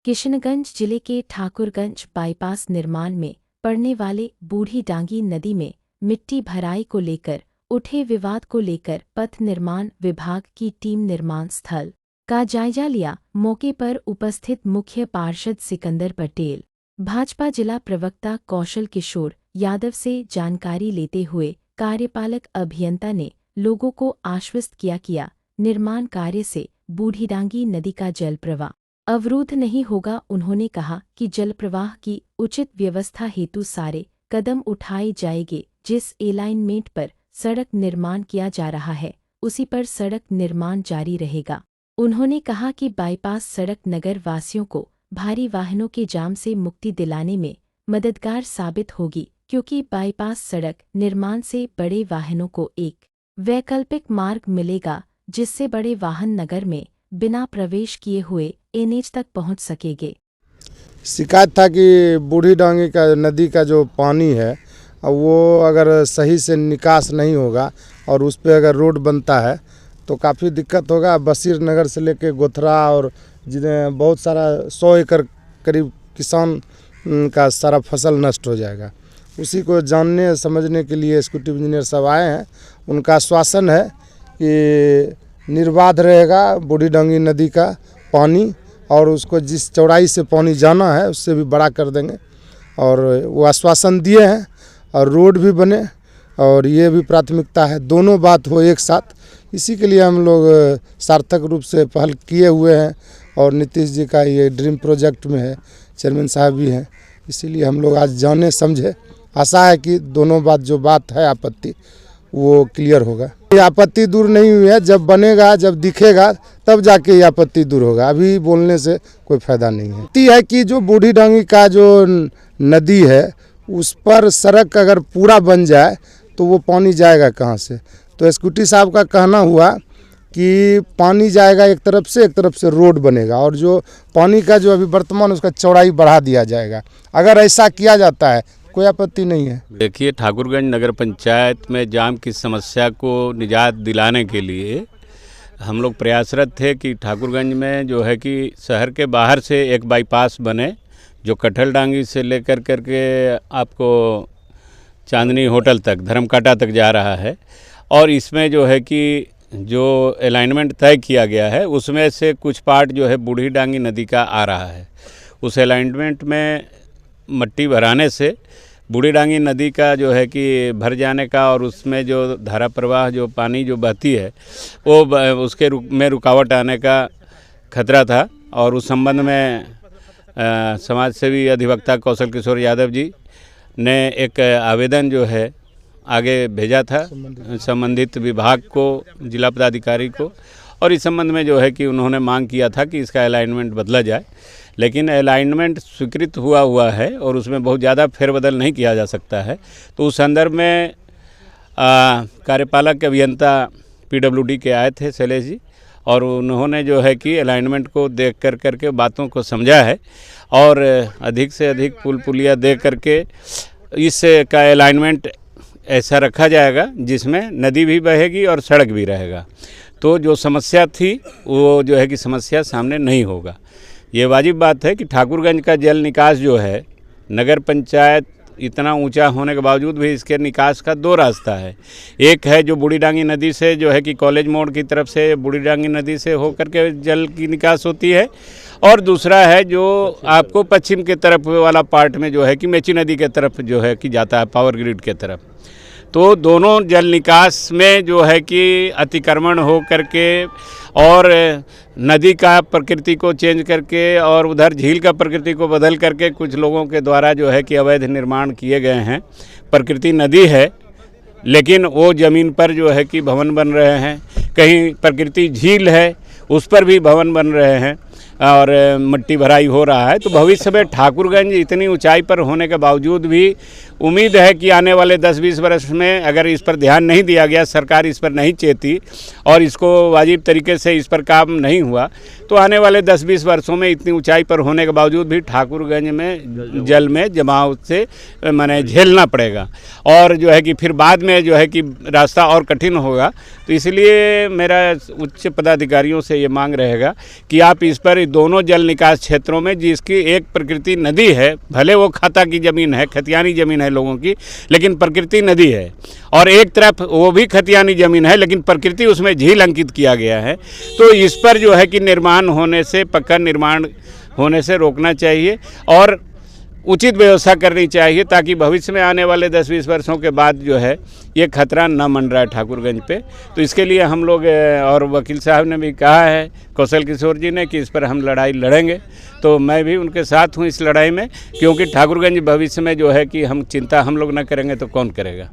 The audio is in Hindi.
किशनगंज जिले के ठाकुरगंज बाईपास निर्माण में पड़ने वाले बूढ़ी डांगी नदी में मिट्टी भराई को लेकर उठे विवाद को लेकर पथ निर्माण विभाग की टीम निर्माण स्थल का जायजा लिया। मौके पर उपस्थित मुख्य पार्षद सिकंदर पटेल, भाजपा जिला प्रवक्ता कौशल किशोर यादव से जानकारी लेते हुए कार्यपालक अभियंता ने लोगों को आश्वस्त किया निर्माण कार्य से बूढ़ी डांगी नदी का जल प्रवाह अवरुद्ध नहीं होगा। उन्होंने कहा कि जल प्रवाह की उचित व्यवस्था हेतु सारे कदम उठाए जाएंगे। जिस अलाइनमेंट पर सड़क निर्माण किया जा रहा है उसी पर सड़क निर्माण जारी रहेगा। उन्होंने कहा कि बाईपास सड़क नगर वासियों को भारी वाहनों के जाम से मुक्ति दिलाने में मददगार साबित होगी, क्योंकि बाईपास सड़क निर्माण से बड़े वाहनों को एक वैकल्पिक मार्ग मिलेगा, जिससे बड़े वाहन नगर में बिना प्रवेश किए हुए एनएच तक पहुंच सकेंगे। शिकायत था कि बूढ़ी डांगी का नदी का जो पानी है वो अगर सही से निकास नहीं होगा और उस पर अगर रोड बनता है तो काफ़ी दिक्कत होगा। बशीर नगर से लेके गोथरा और जिन्हें बहुत सारा 100 एकड़ करीब किसान का सारा फसल नष्ट हो जाएगा। उसी को जानने समझने के लिए एग्जीक्यूटिव इंजीनियर सब आए हैं। उनका आश्वासन है कि निर्बाध रहेगा बूढ़ी डांगी नदी का पानी, और उसको जिस चौड़ाई से पानी जाना है उससे भी बड़ा कर देंगे, और वो आश्वासन दिए हैं। और रोड भी बने, और ये भी प्राथमिकता है, दोनों बात हो एक साथ। इसी के लिए हम लोग सार्थक रूप से पहल किए हुए हैं, और नीतीश जी का ये ड्रीम प्रोजेक्ट में है, चेयरमैन साहब भी हैं। इसीलिए हम लोग आज जाने समझे, आशा है कि दोनों बात जो बात है आपत्ति वो क्लियर होगा। ये आपत्ति दूर नहीं हुई है, जब बनेगा जब दिखेगा तब जाके ये आपत्ति दूर होगा, अभी बोलने से कोई फायदा नहीं है। कि जो बूढ़ी डांगी का जो नदी है उस पर सड़क अगर पूरा बन जाए तो वो पानी जाएगा कहाँ से। तो एग्जीक्यूटिव साहब का कहना हुआ कि पानी जाएगा एक तरफ से रोड बनेगा, और जो पानी का जो अभी वर्तमान उसका चौड़ाई बढ़ा दिया जाएगा। अगर ऐसा किया जाता है कोई आपत्ति नहीं है। देखिए, ठाकुरगंज नगर पंचायत में जाम की समस्या को निजात दिलाने के लिए हम लोग प्रयासरत थे कि ठाकुरगंज में जो है कि शहर के बाहर से एक बाईपास बने, जो कटहल डांगी से लेकर करके आपको चांदनी होटल तक, धर्मकाटा तक जा रहा है। और इसमें जो है कि जो अलाइनमेंट तय किया गया है उसमें से कुछ पार्ट जो है बूढ़ी डांगी नदी का आ रहा है। उस अलाइनमेंट में मट्टी भराने से बूढ़ी डांगी नदी का जो है कि भर जाने का, और उसमें जो धारा प्रवाह जो पानी जो बहती है वो उसके में रुकावट आने का खतरा था। और उस संबंध में समाज सेवी अधिवक्ता कौशल किशोर यादव जी ने एक आवेदन जो है आगे भेजा था संबंधित विभाग को, जिला पदाधिकारी को, और इस संबंध में जो है कि उन्होंने मांग किया था कि इसका अलाइनमेंट बदला जाए। लेकिन अलाइनमेंट स्वीकृत हुआ है और उसमें बहुत ज़्यादा फेरबदल नहीं किया जा सकता है। तो उस संदर्भ में कार्यपालक अभियंता PWD के आए थे शैलेश जी, और उन्होंने जो है कि अलाइनमेंट को देख करके बातों को समझा है, और अधिक से अधिक पुल पुलिया दे करके इस का अलाइनमेंट ऐसा रखा जाएगा जिसमें नदी भी बहेगी और सड़क भी रहेगा। तो जो समस्या थी वो जो है कि समस्या सामने नहीं होगा। ये वाजिब बात है कि ठाकुरगंज का जल निकास जो है, नगर पंचायत इतना ऊंचा होने के बावजूद भी इसके निकास का 2 रास्ता है। एक है जो बूढ़ी डांगी नदी से जो है कि कॉलेज मोड़ की तरफ से बूढ़ी डांगी नदी से होकर के जल की निकास होती है, और दूसरा है जो आपको पश्चिम के तरफ वाला पार्ट में जो है कि मेची नदी के तरफ जो है कि जाता है पावर ग्रिड के तरफ। तो दोनों जल निकास में जो है कि अतिक्रमण हो करके और नदी का प्रकृति को चेंज करके और उधर झील का प्रकृति को बदल करके कुछ लोगों के द्वारा जो है कि अवैध निर्माण किए गए हैं। प्रकृति नदी है लेकिन वो ज़मीन पर जो है कि भवन बन रहे हैं, कहीं प्रकृति झील है उस पर भी भवन बन रहे हैं, और मिट्टी भराई हो रहा है। तो भविष्य में ठाकुरगंज इतनी ऊंचाई पर होने के बावजूद भी उम्मीद है कि आने वाले 10-20 वर्ष में अगर इस पर ध्यान नहीं दिया गया, सरकार इस पर नहीं चेती और इसको वाजिब तरीके से इस पर काम नहीं हुआ, तो आने वाले 10-20 वर्षों में इतनी ऊंचाई पर होने के बावजूद भी ठाकुरगंज में जल में जमाव से माने झेलना पड़ेगा, और जो है कि फिर बाद में जो है कि रास्ता और कठिन होगा। तो इसलिए मेरा उच्च पदाधिकारियों से ये मांग रहेगा कि आप इस पर दोनों जल निकास क्षेत्रों में जिसकी एक प्रकृति नदी है, भले वो खाता की ज़मीन है, खतियानी ज़मीन है लोगों की, लेकिन प्रकृति नदी है, और एक तरफ वो भी खतियानी ज़मीन है लेकिन प्रकृति उसमें झील अंकित किया गया है। तो इस पर जो है कि निर्माण होने से, पक्का निर्माण होने से रोकना चाहिए और उचित व्यवस्था करनी चाहिए, ताकि भविष्य में आने वाले 10-20 वर्षों के बाद जो है ये खतरा न मंडराए ठाकुरगंज पे। तो इसके लिए हम लोग, और वकील साहब ने भी कहा है, कौशल किशोर जी ने, कि इस पर हम लड़ाई लड़ेंगे। तो मैं भी उनके साथ हूँ इस लड़ाई में, क्योंकि ठाकुरगंज भविष्य में जो है कि हम चिंता हम लोग न करेंगे तो कौन करेगा।